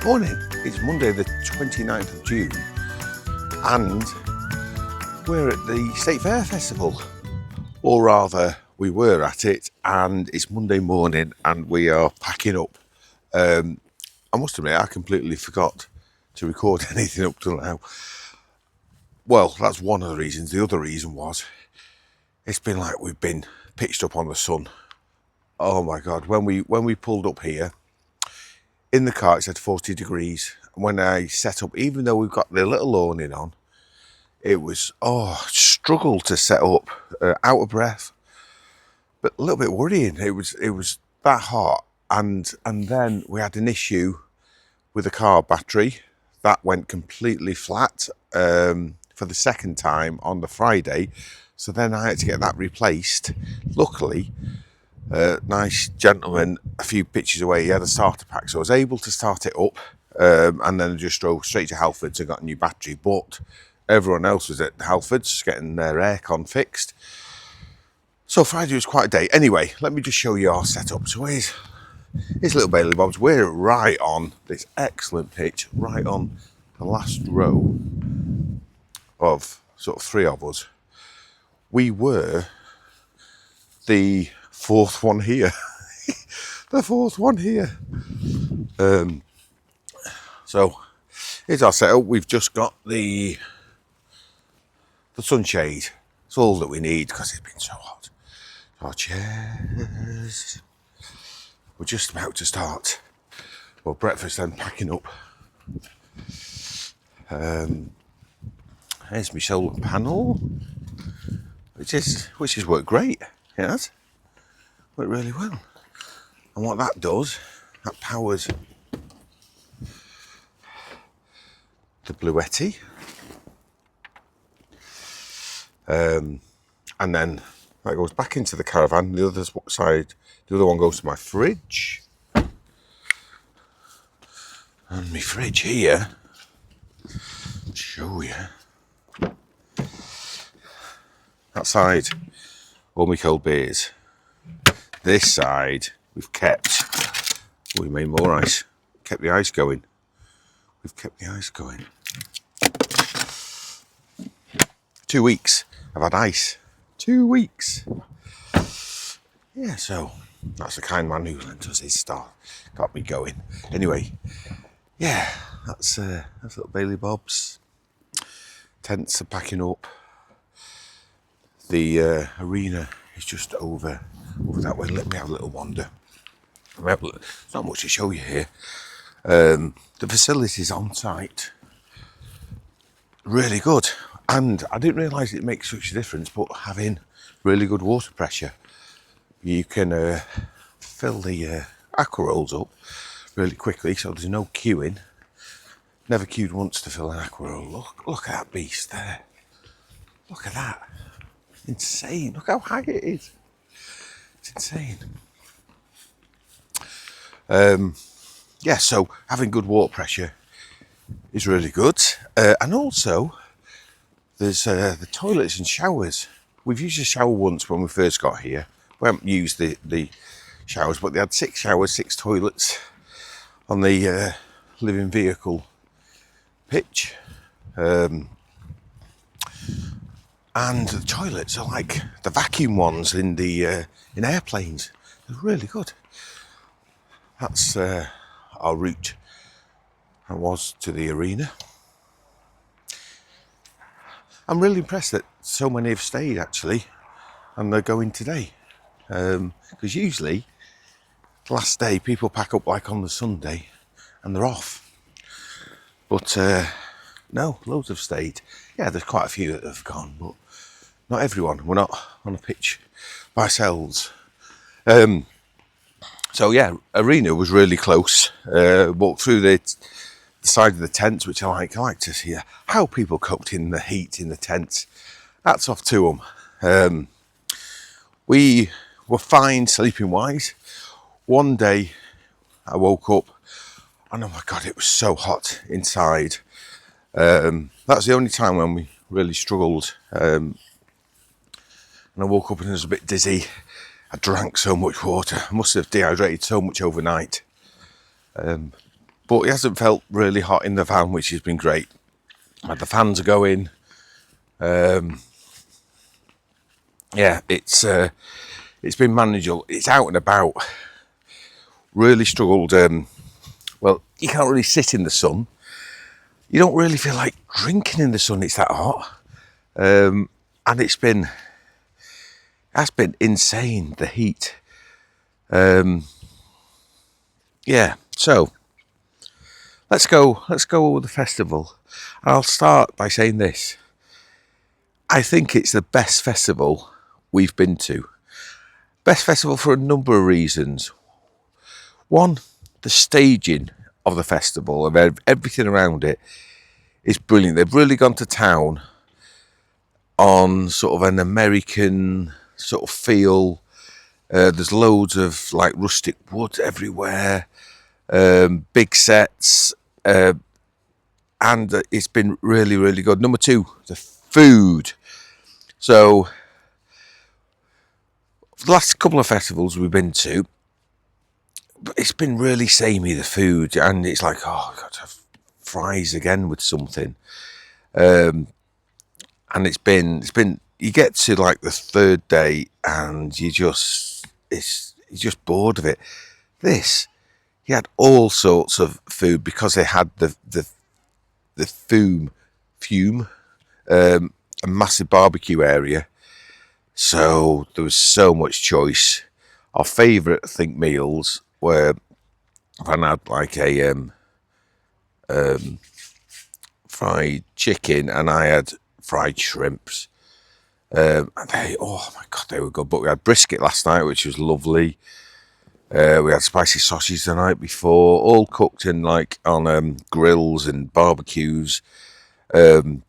Morning, it's Monday the 29th of June and we're at the State Fayre Festival, or rather we were at it, and it's Monday morning and we are packing up. I must admit I completely forgot to record anything up till now. Well, that's one of the reasons. The other reason was it's been like we've been pitched up on the sun. Oh my God, when we pulled up here, in the car it said 40 degrees. When I set up, even though we've got the little awning on, it was, struggle to set up, out of breath, but a little bit worrying. It was that hot, and then we had an issue with the car battery. That went completely flat for the second time on the Friday, so then I had to get that replaced. Luckily, nice gentleman a few pitches away, he had a starter pack, so I was able to start it up, and then I just drove straight to Halfords and got a new battery. But everyone else was at Halfords getting their aircon fixed, so Friday was quite a day. Anyway, let me just show you our setup. So here's little Bailey Bob's. We're right on this excellent pitch, right on the last row of sort of three of us. We were the fourth one here. The fourth one here. So here's our setup. We've just got the sunshade. It's all that we need because it's been so hot. Our chairs. We're just about to start. Well, breakfast then, packing up. Here's my solar panel, which has worked great. It has worked really well. And what that does, that powers the Bluetti, and then that goes back into the caravan. The other side, the other one goes to my fridge, and my fridge here. I'll show you. That side, all my cold beers. This side, we've kept. We made more ice. Kept the ice going. We've kept the ice going. 2 weeks. I've had ice. 2 weeks. Yeah, so that's the kind man who lent us his start. Got me going. Anyway, yeah, that's little Bailey Bob's. Tents are packing up. The arena is just over that way. Let me have a little wander. There's not much to show you here. The facilities on site, really good. And I didn't realise it makes such a difference, but having really good water pressure, you can fill the aqua rolls up really quickly, so there's no queuing. Never queued once to fill an aqua roll. Look at that beast there. Look at that. Insane. Look how high it is. It's insane. Yeah, so having good water pressure is really good. And also, there's the toilets and showers. We've used a shower once when we first got here. We haven't used the showers, but they had 6 showers, 6 toilets on the living vehicle pitch. And the toilets are like the vacuum ones in the in airplanes. They're really good. That's our route. That was to the arena. I'm really impressed that so many have stayed actually, and they're going today. Because usually, the last day people pack up like on the Sunday, and they're off. But no, loads have stayed. Yeah, there's quite a few that have gone, but not everyone. We're not on a pitch by ourselves. So yeah, arena was really close. Walked through the side of the tents, which I like to see how people coped in the heat in the tents. Hats off to them. We were fine sleeping wise. One day I woke up and oh my God, it was so hot inside. That's the only time when we really struggled. And I woke up and I was a bit dizzy. I drank so much water. I must have dehydrated so much overnight. but it hasn't felt really hot in the van, which has been great. The fans are going. Yeah, it's been manageable. It's out and about. Really struggled. Well, you can't really sit in the sun. You don't really feel like drinking in the sun. It's that hot, and that's been insane. The heat. Yeah. So let's go with the festival. I'll start by saying this. I think it's the best festival we've been to. Best festival for a number of reasons. One, the staging of the festival, of everything around it, is brilliant. They've really gone to town on sort of an American sort of feel. There's loads of like rustic wood everywhere, big sets, and it's been really, really good. Number two, the food. So, the last couple of festivals we've been to, it's been really samey, the food, and it's like, oh, I've got to have fries again with something. And it's been, you get to like the third day and you're just bored of it. This, you had all sorts of food because they had the fume, a massive barbecue area. So there was so much choice. Our favourite, I think, meals were, I had like a fried chicken and I had fried shrimps. And oh my God, they were good. But we had brisket last night, which was lovely. We had spicy sausage the night before, all cooked in like on grills and barbecues. And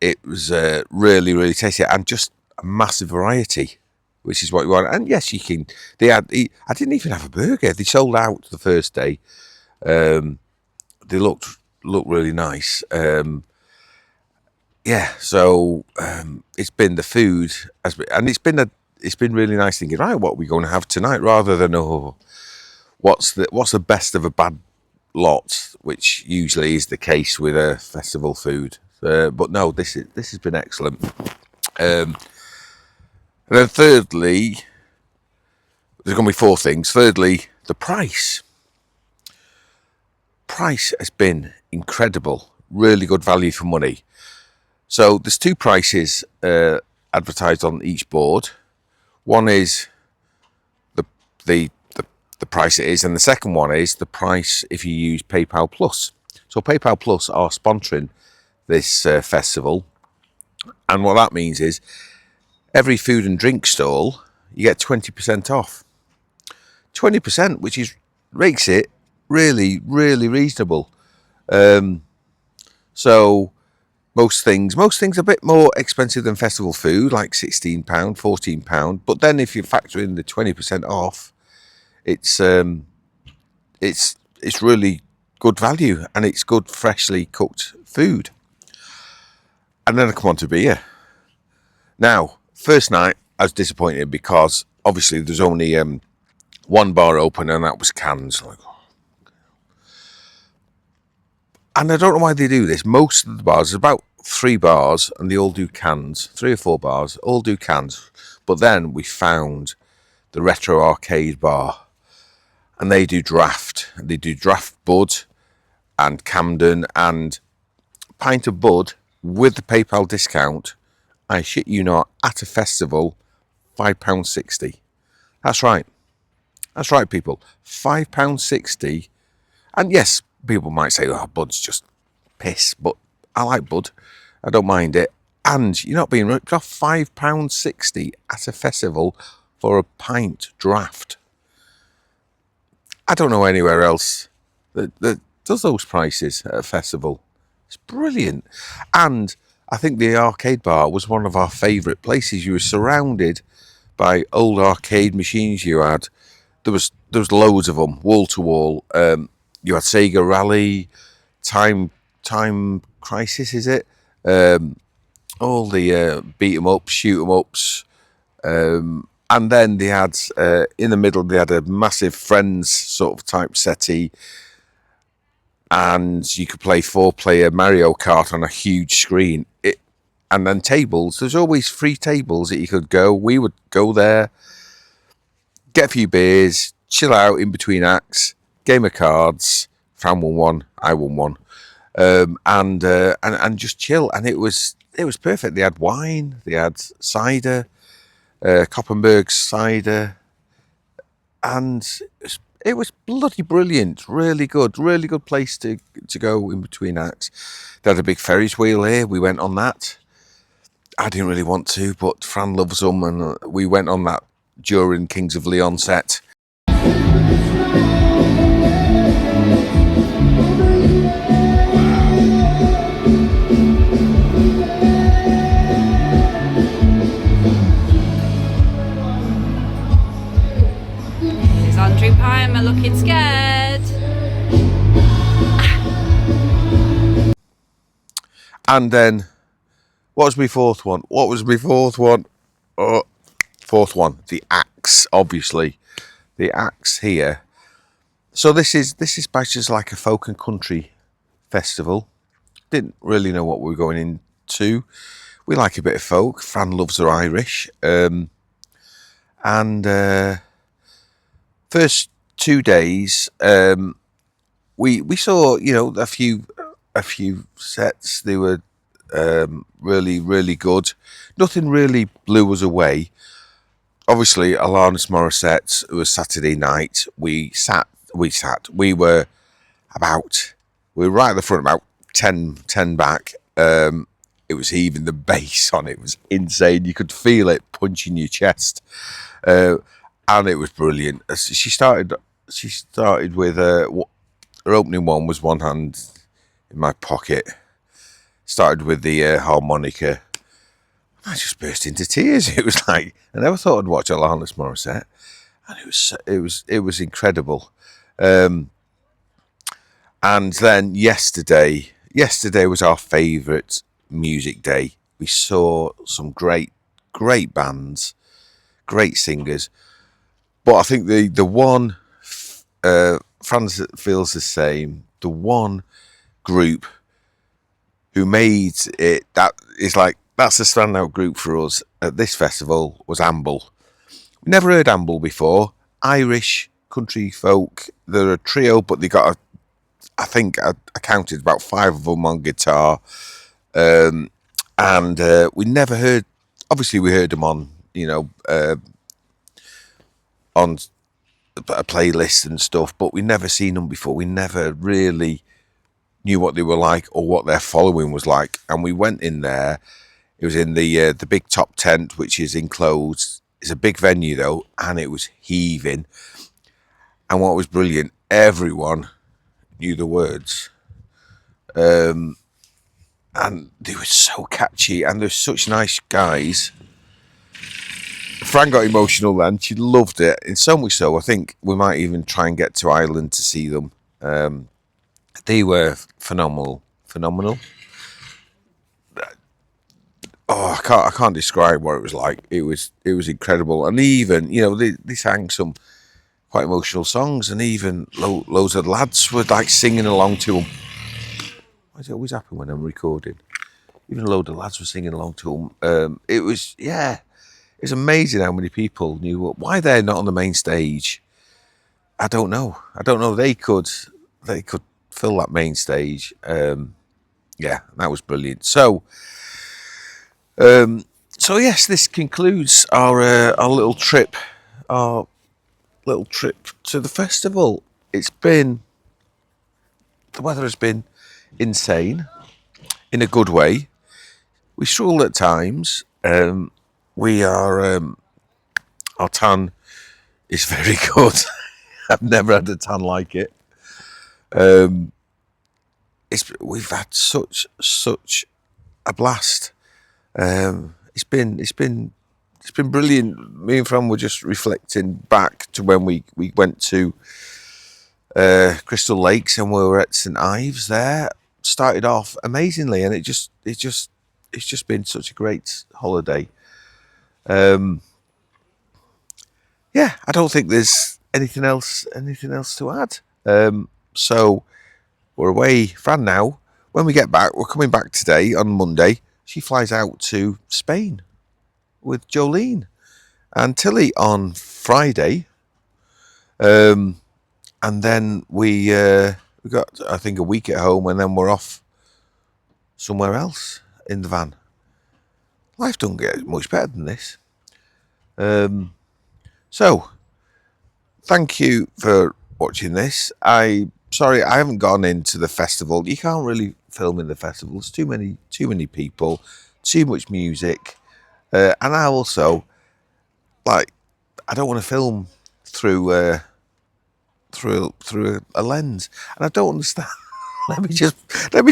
it was really, really tasty and just a massive variety, which is what you want. And yes, you can. I didn't even have a burger. They sold out the first day. They looked really nice. Yeah, so it's been the food, and it's been really nice thinking, right, what are we going to have tonight, rather than what's the best of a bad lot, which usually is the case with a festival food. But no, this has been excellent. And then thirdly, there's going to be four things. Thirdly, the price. Price has been incredible. Really good value for money. So there's two prices advertised on each board. One is the price it is, and the second one is the price if you use PayPal Plus. So PayPal Plus are sponsoring this festival, and what that means is every food and drink stall you get 20% off. 20%, which makes it really, really reasonable. So most things a bit more expensive than festival food, like £16, £14. But then if you factor in the 20% off, it's really good value, and it's good freshly cooked food. And then I come on to beer. Now, first night I was disappointed because obviously there's only one bar open, and that was cans. And I don't know why they do this. Most of the bars, there's about 3 bars, and they all do cans. 3 or 4 bars, all do cans. But then we found the Retro Arcade bar, and they do draft. They do draft Bud and Camden, and pint of Bud with the PayPal discount, I shit you not, at a festival, £5.60. That's right, people. £5.60. And yes, people might say, oh, Bud's just piss, but I like Bud. I don't mind it. And you're not being ripped off. £5.60 at a festival for a pint draft. I don't know anywhere else that does those prices at a festival. It's brilliant. And I think the arcade bar was one of our favourite places. You were surrounded by old arcade machines. You had there was loads of them, wall to wall. You had Sega Rally, Time Crisis, is it? All the beat 'em ups, shoot 'em ups, and then they had in the middle they had a massive Friends sort of type settee, and you could play 4-player Mario Kart on a huge screen. And then tables. There's always free tables that you could go. We would go there, get a few beers, chill out in between acts, game of cards. Fran won one, I won one, and just chill. And it was perfect. They had wine, they had cider, Koppenberg cider, and it was bloody brilliant. Really good place to go in between acts. They had a big Ferris wheel here. We went on that. I didn't really want to, but Fran loves them, and we went on that during Kings of Leon set. Is Andrew Pye looking scared? And then, what was my fourth one? Oh, fourth one, the axe, obviously. The axe here. So this is just like a folk and country festival. Didn't really know what we were going into. We like a bit of folk. Fran loves her Irish. First 2 days, we saw, a few sets. They were really good. Nothing really blew us away. Obviously, Alanis Morissette. It was Saturday night. We were right at the front, about 10 back. It was heaving. The bass on it was insane. You could feel it punching your chest, and it was brilliant. She started with her opening one was one hand in my pocket. Started with the harmonica. I just burst into tears. It was like, I never thought I'd watch Alanis Morissette, and it was incredible. And then yesterday was our favourite music day. We saw some great bands, great singers. But I think the one, Franz feels the same. The one group who made it, that's the standout group for us at this festival, was Amble. Never heard Amble before. Irish country folk. They're a trio, but they got I counted about 5 of them on guitar. And we never heard, obviously we heard them on, on a playlist and stuff, but we never seen them before. We never really knew what they were like or what their following was like. And we went in there. It was in the big top tent, which is enclosed. It's a big venue though, and it was heaving. And what was brilliant, everyone knew the words. And they were so catchy, and they're such nice guys. Fran got emotional then. She loved it, and so much so, I think we might even try and get to Ireland to see them. They were phenomenal. Oh, I can't describe what it was like. It was incredible, and even they sang some quite emotional songs, and even loads of lads were like singing along to them. Why does it always happen when I'm recording? Even a load of lads were singing along to them. It was amazing how many people knew why they're not on the main stage. I don't know. They could fill that main stage. That was brilliant. So yes, this concludes our little trip. Our little trip to the festival. The weather has been insane in a good way. We struggled at times. Our tan is very good. I've never had a tan like it. We've had such a blast. It's been brilliant. Me and Fran were just reflecting back to when we went to Crystal Lakes, and we were at St Ives there. Started off amazingly, and it's just been such a great holiday. I don't think there's anything else to add. So we're away. Fran now, when we get back, we're coming back today on Monday. She flies out to Spain with Jolene and Tilly on Friday. And then we got, I think, a week at home, and then we're off somewhere else in the van. Life don't get much better than this. So, thank you for watching this. Sorry, I haven't gone into the festival. You can't really film in the festival. There's too many people, too much music, and I also I don't want to film through a lens, and I don't understand. let me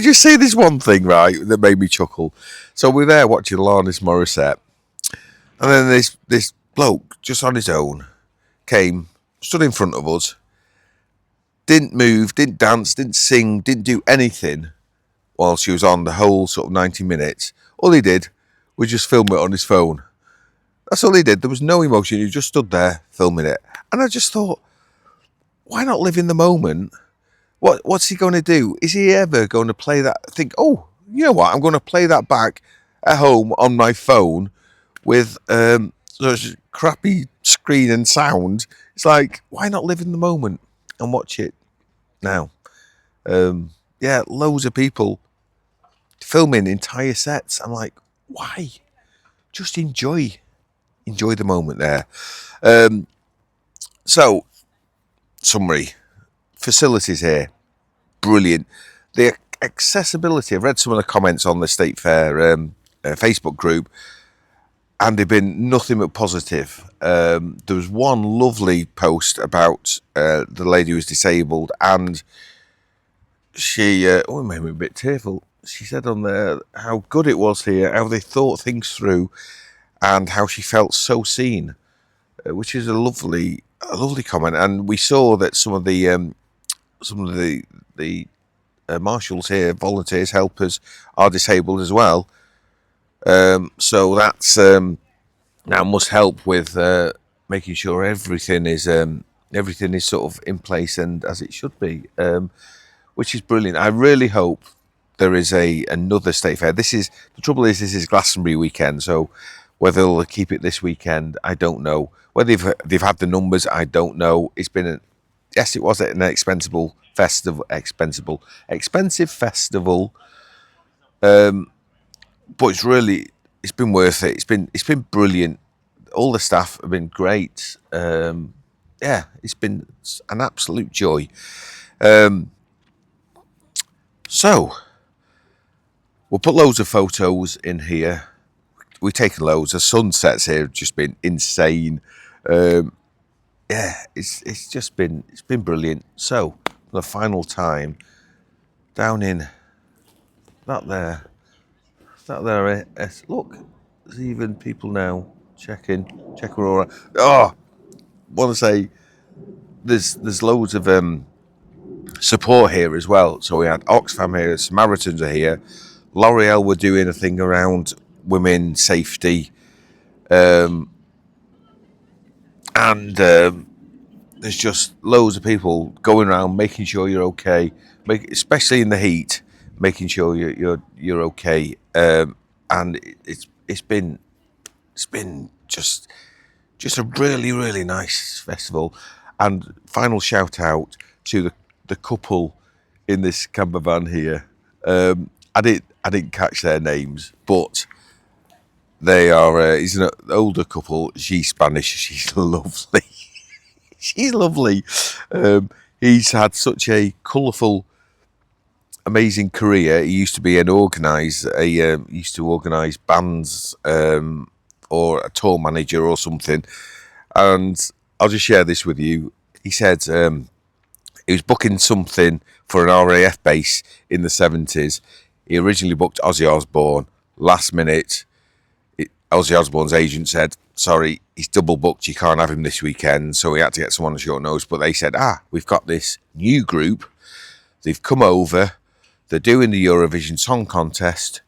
just say this one thing, right, that made me chuckle. So we're there watching Alanis Morissette, and then this bloke just on his own came, stood in front of us, didn't move, didn't dance, didn't sing, didn't do anything while she was on the whole sort of 90 minutes. All he did was just film it on his phone. That's all he did. There was no emotion. He just stood there filming it. And I just thought, why not live in the moment? What's he going to do? Is he ever going to play that? Think, oh, you know what? I'm going to play that back at home on my phone with such a crappy screen and sound. It's like, why not live in the moment and watch it now? Yeah, loads of people filming entire sets. I'm like, why? Just enjoy the moment there. So, summary. Facilities here, brilliant. The accessibility, I've read some of the comments on the State Fayre Facebook group, and they've been nothing but positive. There was one lovely post about the lady who was disabled, and she, it made me a bit tearful. She said on there how good it was here, how they thought things through, and how she felt so seen, which is a lovely comment. And we saw that some of the marshals here, volunteers, helpers, are disabled as well. So that's now must help with making sure everything is sort of in place and as it should be, which is brilliant. I really hope there is another State Fayre. This is Glastonbury weekend, so whether they'll keep it this weekend, I don't know. Whether they've had the numbers, I don't know. It's been yes, it was an expensive festival, but it's been worth it. It's been brilliant. All the staff have been great. Yeah, it's been an absolute joy. So we'll put loads of photos in here. We've taken loads. The sunsets here have just been insane. Yeah, it's been brilliant. So for the final time, down in that there. Look, there's even people now check we're all right. Oh, want to say there's loads of support here as well. So we had Oxfam here, Samaritans are here, L'Oreal were doing a thing around women safety, and there's just loads of people going around making sure you're okay, especially in the heat, making sure you're okay. And it's been just a really nice festival. And final shout out to the couple in this camper van here. I didn't catch their names, but they are. He's an older couple. She's Spanish. She's lovely. She's lovely. He's had such a colourful, amazing career. He used to be used to organise bands, or a tour manager or something. And I'll just share this with you. He said he was booking something for an RAF base in the 70s. He originally booked Ozzy Osbourne. Last minute, Ozzy Osbourne's agent said, sorry, he's double booked, you can't have him this weekend. So he had to get someone on short notice. But they said, we've got this new group. They've come over. They're doing the Eurovision Song Contest.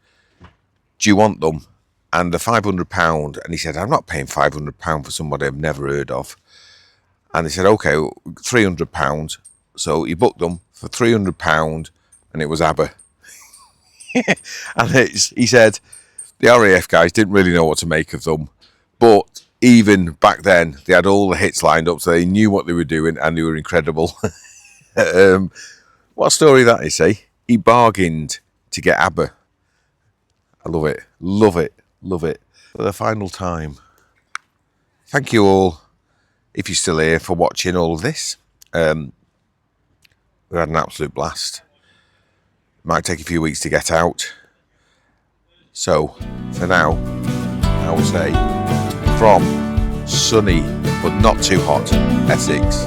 Do you want them? And the £500. And he said, I'm not paying £500 for somebody I've never heard of. And they said, okay, £300. So he booked them for £300. and it was ABBA. And he said the RAF guys didn't really know what to make of them, but even back then they had all the hits lined up, so they knew what they were doing and they were incredible. What a story that is, eh? He bargained to get ABBA. I love it, love it, love it. For the final time, thank you all, if you're still here, for watching all of this. We had an absolute blast. Might take a few weeks to get out. So, for now, I will say, from sunny but not too hot Essex,